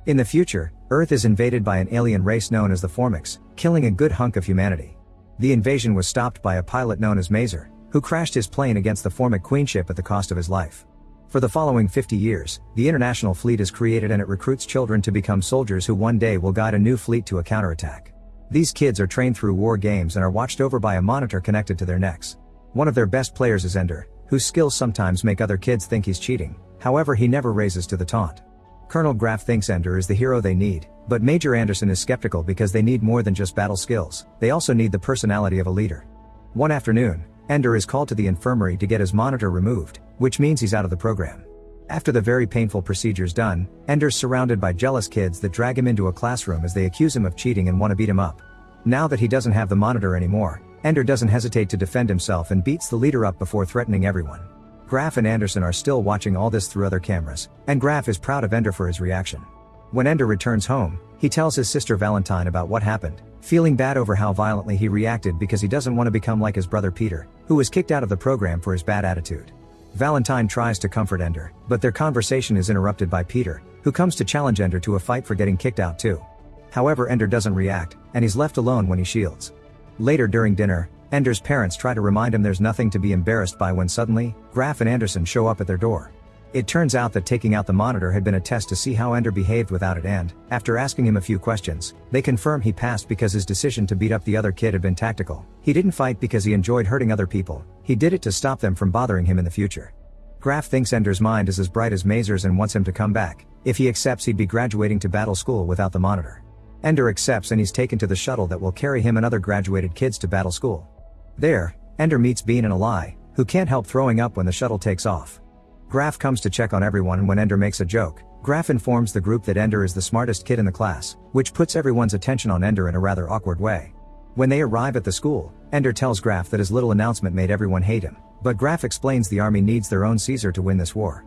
In the future, Earth is invaded by an alien race known as the Formics, killing a good hunk of humanity. The invasion was stopped by a pilot known as Mazer, who crashed his plane against the Formic queenship at the cost of his life. For the following 50 years, the International Fleet is created and it recruits children to become soldiers who one day will guide a new fleet to a counterattack. These kids are trained through war games and are watched over by a monitor connected to their necks. One of their best players is Ender, whose skills sometimes make other kids think he's cheating, however he never raises to the taunt. Colonel Graf thinks Ender is the hero they need, but Major Anderson is skeptical because they need more than just battle skills, they also need the personality of a leader. One afternoon, Ender is called to the infirmary to get his monitor removed, which means he's out of the program. After the very painful procedure's done, Ender's surrounded by jealous kids that drag him into a classroom as they accuse him of cheating and want to beat him up. Now that he doesn't have the monitor anymore, Ender doesn't hesitate to defend himself and beats the leader up before threatening everyone. Graf and Anderson are still watching all this through other cameras, and Graf is proud of Ender for his reaction. When Ender returns home, he tells his sister Valentine about what happened, feeling bad over how violently he reacted because he doesn't want to become like his brother Peter, who was kicked out of the program for his bad attitude. Valentine tries to comfort Ender, but their conversation is interrupted by Peter, who comes to challenge Ender to a fight for getting kicked out too. However, Ender doesn't react, and he's left alone when he shields. Later during dinner, Ender's parents try to remind him there's nothing to be embarrassed by when suddenly, Graf and Anderson show up at their door. It turns out that taking out the monitor had been a test to see how Ender behaved without it and, after asking him a few questions, they confirm he passed because his decision to beat up the other kid had been tactical. He didn't fight because he enjoyed hurting other people, he did it to stop them from bothering him in the future. Graf thinks Ender's mind is as bright as Mazer's and wants him to come back. If he accepts, he'd be graduating to battle school without the monitor. Ender accepts and he's taken to the shuttle that will carry him and other graduated kids to battle school. There, Ender meets Bean and Ally, who can't help throwing up when the shuttle takes off. Graf comes to check on everyone and when Ender makes a joke, Graf informs the group that Ender is the smartest kid in the class, which puts everyone's attention on Ender in a rather awkward way. When they arrive at the school, Ender tells Graf that his little announcement made everyone hate him, but Graf explains the army needs their own Caesar to win this war.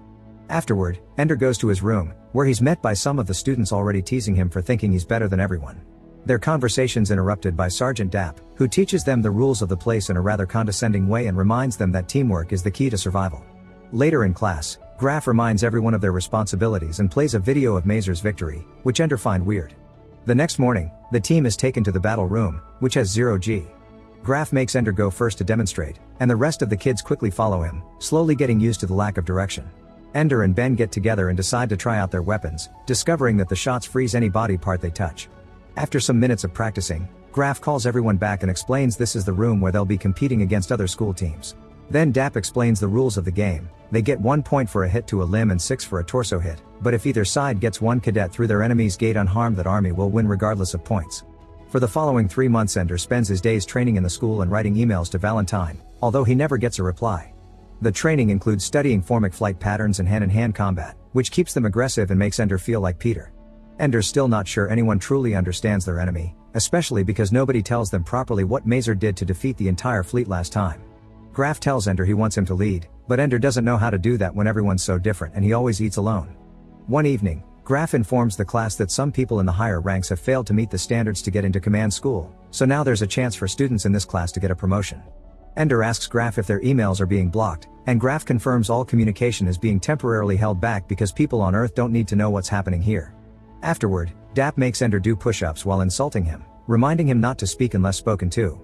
Afterward, Ender goes to his room, where he's met by some of the students already teasing him for thinking he's better than everyone. Their conversation's interrupted by Sergeant Dapp, who teaches them the rules of the place in a rather condescending way and reminds them that teamwork is the key to survival. Later in class, Graf reminds everyone of their responsibilities and plays a video of Mazer's victory, which Ender find weird. The next morning, the team is taken to the battle room, which has 0G. Graf makes Ender go first to demonstrate, and the rest of the kids quickly follow him, slowly getting used to the lack of direction. Ender and Ben get together and decide to try out their weapons, discovering that the shots freeze any body part they touch. After some minutes of practicing, Graf calls everyone back and explains this is the room where they'll be competing against other school teams. Then Dapp explains the rules of the game. They get 1 point for a hit to a limb and 6 for a torso hit, but if either side gets 1 cadet through their enemy's gate unharmed, that army will win regardless of points. For the following 3 months, Ender spends his days training in the school and writing emails to Valentine, although he never gets a reply. The training includes studying Formic flight patterns and hand-in-hand combat, which keeps them aggressive and makes Ender feel like Peter. Ender's still not sure anyone truly understands their enemy, especially because nobody tells them properly what Mazer did to defeat the entire fleet last time. Graf tells Ender he wants him to lead, but Ender doesn't know how to do that when everyone's so different and he always eats alone. One evening, Graf informs the class that some people in the higher ranks have failed to meet the standards to get into command school, so now there's a chance for students in this class to get a promotion. Ender asks Graf if their emails are being blocked, and Graf confirms all communication is being temporarily held back because people on Earth don't need to know what's happening here. Afterward, Dapp makes Ender do push-ups while insulting him, reminding him not to speak unless spoken to.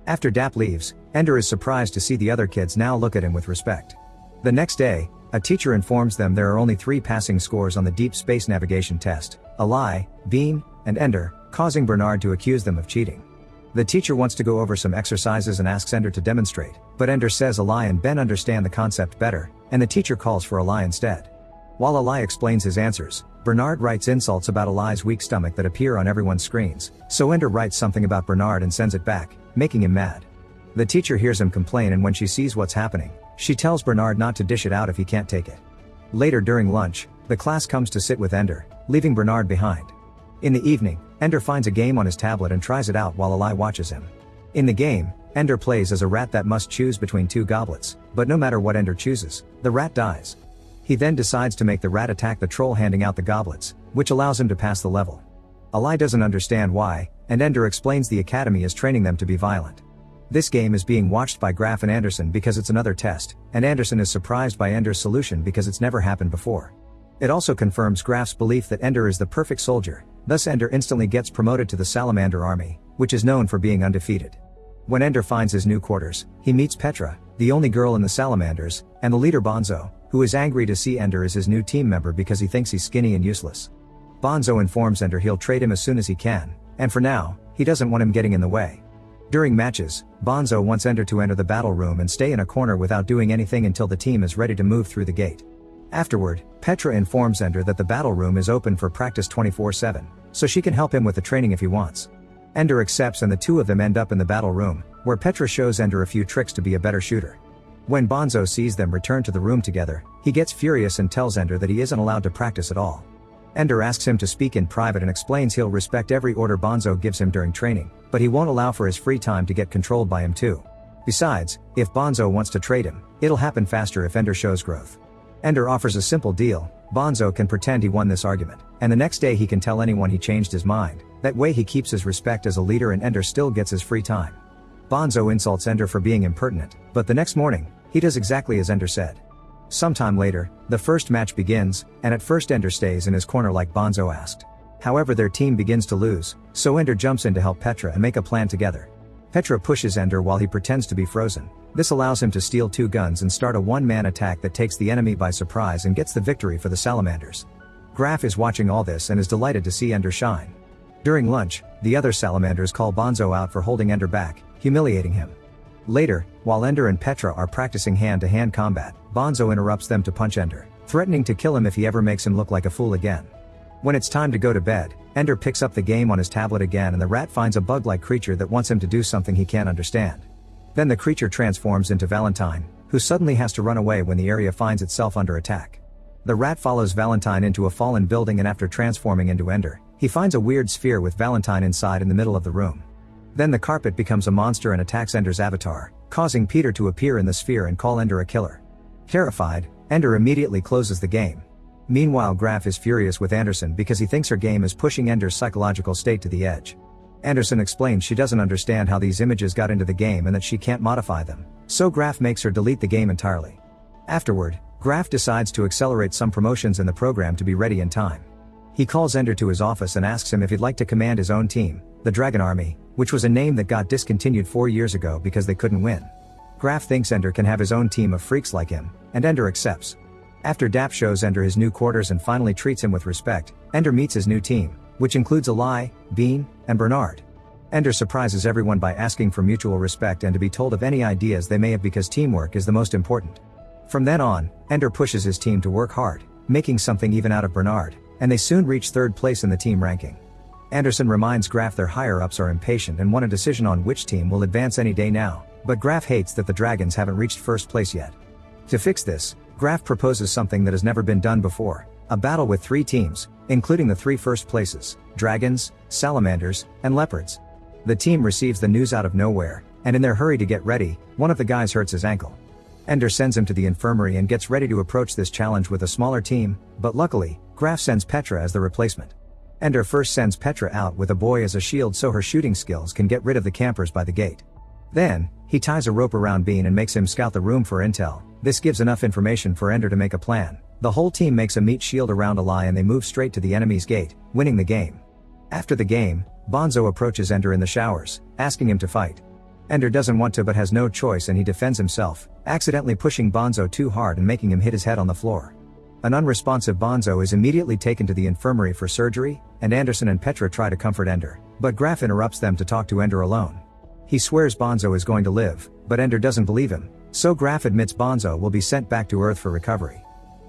After Dapp leaves, Ender is surprised to see the other kids now look at him with respect. The next day, a teacher informs them there are only 3 passing scores on the deep space navigation test: Ally, Bean, and Ender, causing Bernard to accuse them of cheating. The teacher wants to go over some exercises and asks Ender to demonstrate, but Ender says Ally and Ben understand the concept better, and the teacher calls for Ally instead. While Ally explains his answers, Bernard writes insults about Ally's weak stomach that appear on everyone's screens, so Ender writes something about Bernard and sends it back, making him mad. The teacher hears him complain, and when she sees what's happening, she tells Bernard not to dish it out if he can't take it. Later during lunch, the class comes to sit with Ender, leaving Bernard behind. In the evening, Ender finds a game on his tablet and tries it out while Ally watches him. In the game, Ender plays as a rat that must choose between 2 goblets, but no matter what Ender chooses, the rat dies. He then decides to make the rat attack the troll handing out the goblets, which allows him to pass the level. Ally doesn't understand why, and Ender explains the academy is training them to be violent. This game is being watched by Graf and Anderson because it's another test, and Anderson is surprised by Ender's solution because it's never happened before. It also confirms Graf's belief that Ender is the perfect soldier, thus Ender instantly gets promoted to the Salamander Army, which is known for being undefeated. When Ender finds his new quarters, he meets Petra, the only girl in the Salamanders, and the leader Bonzo, who is angry to see Ender as his new team member because he thinks he's skinny and useless. Bonzo informs Ender he'll trade him as soon as he can, and for now, he doesn't want him getting in the way. During matches, Bonzo wants Ender to enter the battle room and stay in a corner without doing anything until the team is ready to move through the gate. Afterward, Petra informs Ender that the battle room is open for practice 24/7, so she can help him with the training if he wants. Ender accepts and the two of them end up in the battle room, where Petra shows Ender a few tricks to be a better shooter. When Bonzo sees them return to the room together, he gets furious and tells Ender that he isn't allowed to practice at all. Ender asks him to speak in private and explains he'll respect every order Bonzo gives him during training, but he won't allow for his free time to get controlled by him too. Besides, if Bonzo wants to trade him, it'll happen faster if Ender shows growth. Ender offers a simple deal: Bonzo can pretend he won this argument, and the next day he can tell anyone he changed his mind. That way he keeps his respect as a leader and Ender still gets his free time. Bonzo insults Ender for being impertinent, but the next morning, he does exactly as Ender said. Sometime later, the first match begins, and at first Ender stays in his corner like Bonzo asked. However, their team begins to lose, so Ender jumps in to help Petra and make a plan together. Petra pushes Ender while he pretends to be frozen. This allows him to steal two guns and start a one-man attack that takes the enemy by surprise and gets the victory for the Salamanders. Graf is watching all this and is delighted to see Ender shine. During lunch, the other Salamanders call Bonzo out for holding Ender back, humiliating him. Later, while Ender and Petra are practicing hand-to-hand combat, Bonzo interrupts them to punch Ender, threatening to kill him if he ever makes him look like a fool again. When it's time to go to bed, Ender picks up the game on his tablet again and the rat finds a bug-like creature that wants him to do something he can't understand. Then the creature transforms into Valentine, who suddenly has to run away when the area finds itself under attack. The rat follows Valentine into a fallen building and after transforming into Ender, he finds a weird sphere with Valentine inside in the middle of the room. Then the carpet becomes a monster and attacks Ender's avatar, causing Peter to appear in the sphere and call Ender a killer. Terrified, Ender immediately closes the game. Meanwhile, Graf is furious with Anderson because he thinks her game is pushing Ender's psychological state to the edge. Anderson explains she doesn't understand how these images got into the game and that she can't modify them, so Graf makes her delete the game entirely. Afterward, Graf decides to accelerate some promotions in the program to be ready in time. He calls Ender to his office and asks him if he'd like to command his own team, the Dragon Army, which was a name that got discontinued 4 years ago because they couldn't win. Graf thinks Ender can have his own team of freaks like him, and Ender accepts. After Dap shows Ender his new quarters and finally treats him with respect, Ender meets his new team, which includes Eli, Bean, and Bernard. Ender surprises everyone by asking for mutual respect and to be told of any ideas they may have because teamwork is the most important. From then on, Ender pushes his team to work hard, making something even out of Bernard, and they soon reach third place in the team ranking. Anderson reminds Graf their higher-ups are impatient and want a decision on which team will advance any day now, but Graf hates that the Dragons haven't reached first place yet. To fix this, Graf proposes something that has never been done before: a battle with 3 teams, including the 3 first places, Dragons, Salamanders, and Leopards. The team receives the news out of nowhere, and in their hurry to get ready, one of the guys hurts his ankle. Ender sends him to the infirmary and gets ready to approach this challenge with a smaller team, but luckily, Graf sends Petra as the replacement. Ender first sends Petra out with a boy as a shield so her shooting skills can get rid of the campers by the gate. Then, he ties a rope around Bean and makes him scout the room for intel. This gives enough information for Ender to make a plan. The whole team makes a meat shield around Eli and they move straight to the enemy's gate, winning the game. After the game, Bonzo approaches Ender in the showers, asking him to fight. Ender doesn't want to but has no choice and he defends himself, accidentally pushing Bonzo too hard and making him hit his head on the floor. An unresponsive Bonzo is immediately taken to the infirmary for surgery, and Anderson and Petra try to comfort Ender, but Graf interrupts them to talk to Ender alone. He swears Bonzo is going to live, but Ender doesn't believe him, so Graf admits Bonzo will be sent back to Earth for recovery.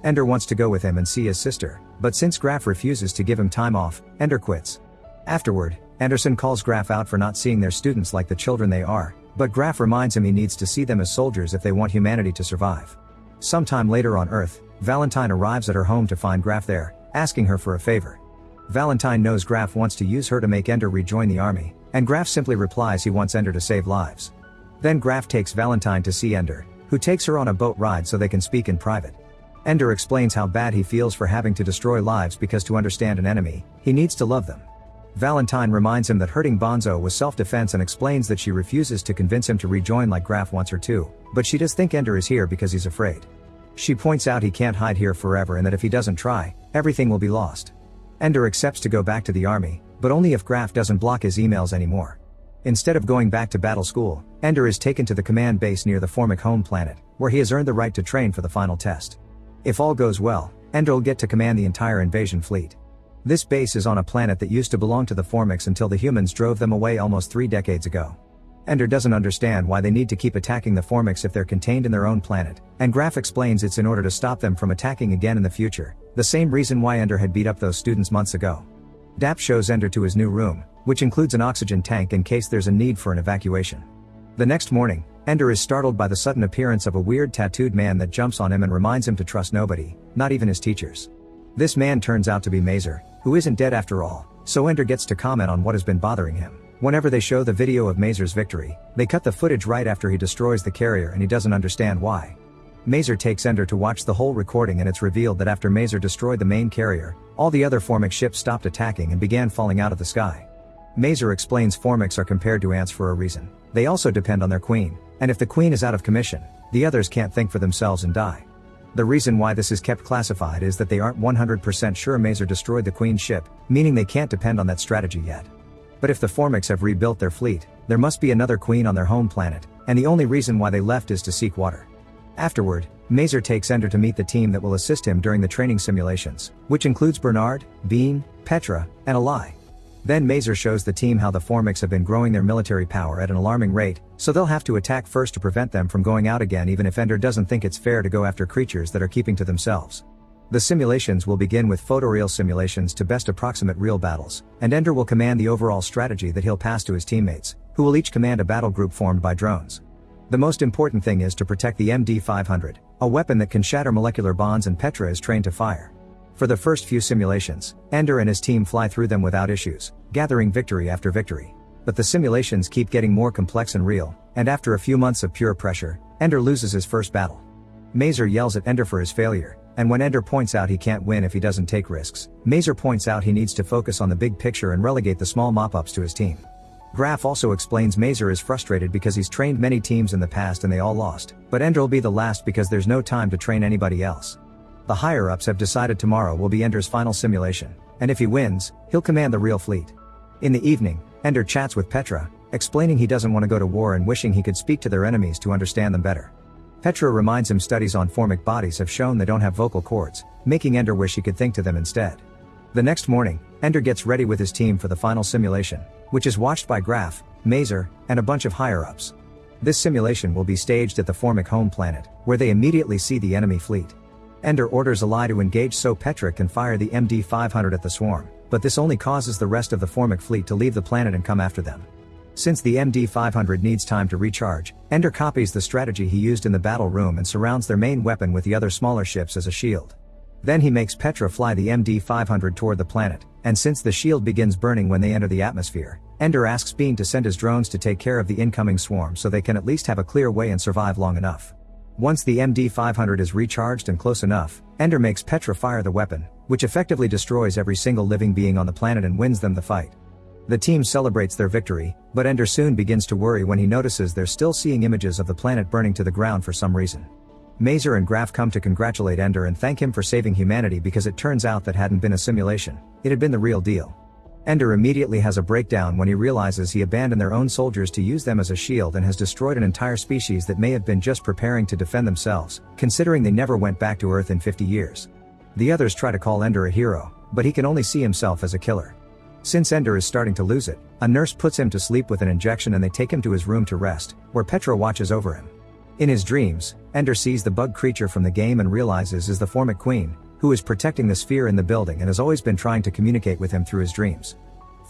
Ender wants to go with him and see his sister, but since Graf refuses to give him time off, Ender quits. Afterward, Anderson calls Graf out for not seeing their students like the children they are, but Graf reminds him he needs to see them as soldiers if they want humanity to survive. Sometime later on Earth, Valentine arrives at her home to find Graf there, asking her for a favor. Valentine knows Graf wants to use her to make Ender rejoin the army, and Graf simply replies he wants Ender to save lives. Then Graf takes Valentine to see Ender, who takes her on a boat ride so they can speak in private. Ender explains how bad he feels for having to destroy lives because to understand an enemy, he needs to love them. Valentine reminds him that hurting Bonzo was self-defense and explains that she refuses to convince him to rejoin like Graf wants her to, but she does think Ender is here because he's afraid. She points out he can't hide here forever and that if he doesn't try, everything will be lost. Ender accepts to go back to the army, but only if Graf doesn't block his emails anymore. Instead of going back to battle school, Ender is taken to the command base near the Formic home planet, where he has earned the right to train for the final test. If all goes well, Ender will get to command the entire invasion fleet. This base is on a planet that used to belong to the Formics until the humans drove them away almost 3 decades ago. Ender doesn't understand why they need to keep attacking the Formics if they're contained in their own planet, and Graf explains it's in order to stop them from attacking again in the future, the same reason why Ender had beat up those students months ago. Dap shows Ender to his new room, which includes an oxygen tank in case there's a need for an evacuation. The next morning, Ender is startled by the sudden appearance of a weird tattooed man that jumps on him and reminds him to trust nobody, not even his teachers. This man turns out to be Mazer, who isn't dead after all, so Ender gets to comment on what has been bothering him. Whenever they show the video of Mazer's victory, they cut the footage right after he destroys the carrier and he doesn't understand why. Mazer takes Ender to watch the whole recording and it's revealed that after Mazer destroyed the main carrier, all the other Formic ships stopped attacking and began falling out of the sky. Mazer explains Formics are compared to ants for a reason. They also depend on their queen, and if the queen is out of commission, the others can't think for themselves and die. The reason why this is kept classified is that they aren't 100% sure Mazer destroyed the queen's ship, meaning they can't depend on that strategy yet. But if the Formics have rebuilt their fleet, there must be another queen on their home planet, and the only reason why they left is to seek water. Afterward, Mazer takes Ender to meet the team that will assist him during the training simulations, which includes Bernard, Bean, Petra, and Alai. Then Mazer shows the team how the Formics have been growing their military power at an alarming rate, so they'll have to attack first to prevent them from going out again even if Ender doesn't think it's fair to go after creatures that are keeping to themselves. The simulations will begin with photoreal simulations to best approximate real battles, and Ender will command the overall strategy that he'll pass to his teammates, who will each command a battle group formed by drones. The most important thing is to protect the MD-500, a weapon that can shatter molecular bonds and Petra is trained to fire. For the first few simulations, Ender and his team fly through them without issues, gathering victory after victory. But the simulations keep getting more complex and real, and after a few months of pure pressure, Ender loses his first battle. Mazer yells at Ender for his failure, and when Ender points out he can't win if he doesn't take risks, Mazer points out he needs to focus on the big picture and relegate the small mop-ups to his team. Graf also explains Mazer is frustrated because he's trained many teams in the past and they all lost, but Ender will be the last because there's no time to train anybody else. The higher-ups have decided tomorrow will be Ender's final simulation, and if he wins, he'll command the real fleet. In the evening, Ender chats with Petra, explaining he doesn't want to go to war and wishing he could speak to their enemies to understand them better. Petra reminds him studies on Formic bodies have shown they don't have vocal cords, making Ender wish he could think to them instead. The next morning, Ender gets ready with his team for the final simulation, which is watched by Graf, Mazer, and a bunch of higher-ups. This simulation will be staged at the Formic home planet, where they immediately see the enemy fleet. Ender orders Alai to engage so Petra can fire the MD-500 at the swarm, but this only causes the rest of the Formic fleet to leave the planet and come after them. Since the MD-500 needs time to recharge, Ender copies the strategy he used in the battle room and surrounds their main weapon with the other smaller ships as a shield. Then he makes Petra fly the MD-500 toward the planet, and since the shield begins burning when they enter the atmosphere, Ender asks Bean to send his drones to take care of the incoming swarm so they can at least have a clear way and survive long enough. Once the MD-500 is recharged and close enough, Ender makes Petra fire the weapon, which effectively destroys every single living being on the planet and wins them the fight. The team celebrates their victory, but Ender soon begins to worry when he notices they're still seeing images of the planet burning to the ground for some reason. Mazer and Graf come to congratulate Ender and thank him for saving humanity because it turns out that hadn't been a simulation, it had been the real deal. Ender immediately has a breakdown when he realizes he abandoned their own soldiers to use them as a shield and has destroyed an entire species that may have been just preparing to defend themselves, considering they never went back to Earth in 50 years. The others try to call Ender a hero, but he can only see himself as a killer. Since Ender is starting to lose it, a nurse puts him to sleep with an injection and they take him to his room to rest, where Petra watches over him. In his dreams, Ender sees the bug creature from the game and realizes is the Formic Queen, who is protecting the sphere in the building and has always been trying to communicate with him through his dreams.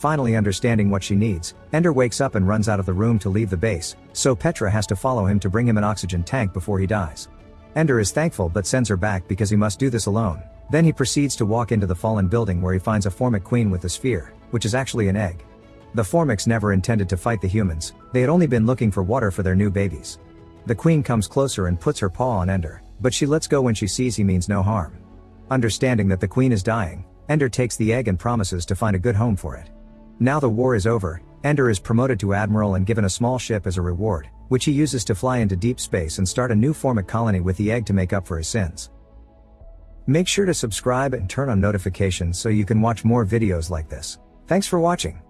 Finally understanding what she needs, Ender wakes up and runs out of the room to leave the base, so Petra has to follow him to bring him an oxygen tank before he dies. Ender is thankful but sends her back because he must do this alone. Then he proceeds to walk into the fallen building where he finds a Formic Queen with the sphere, which is actually an egg. The Formics never intended to fight the humans, they had only been looking for water for their new babies. The Queen comes closer and puts her paw on Ender, but she lets go when she sees he means no harm. Understanding that the Queen is dying, Ender takes the egg and promises to find a good home for it. Now the war is over, Ender is promoted to Admiral and given a small ship as a reward, which he uses to fly into deep space and start a new Formic colony with the egg to make up for his sins. Make sure to subscribe and turn on notifications so you can watch more videos like this. Thanks for watching.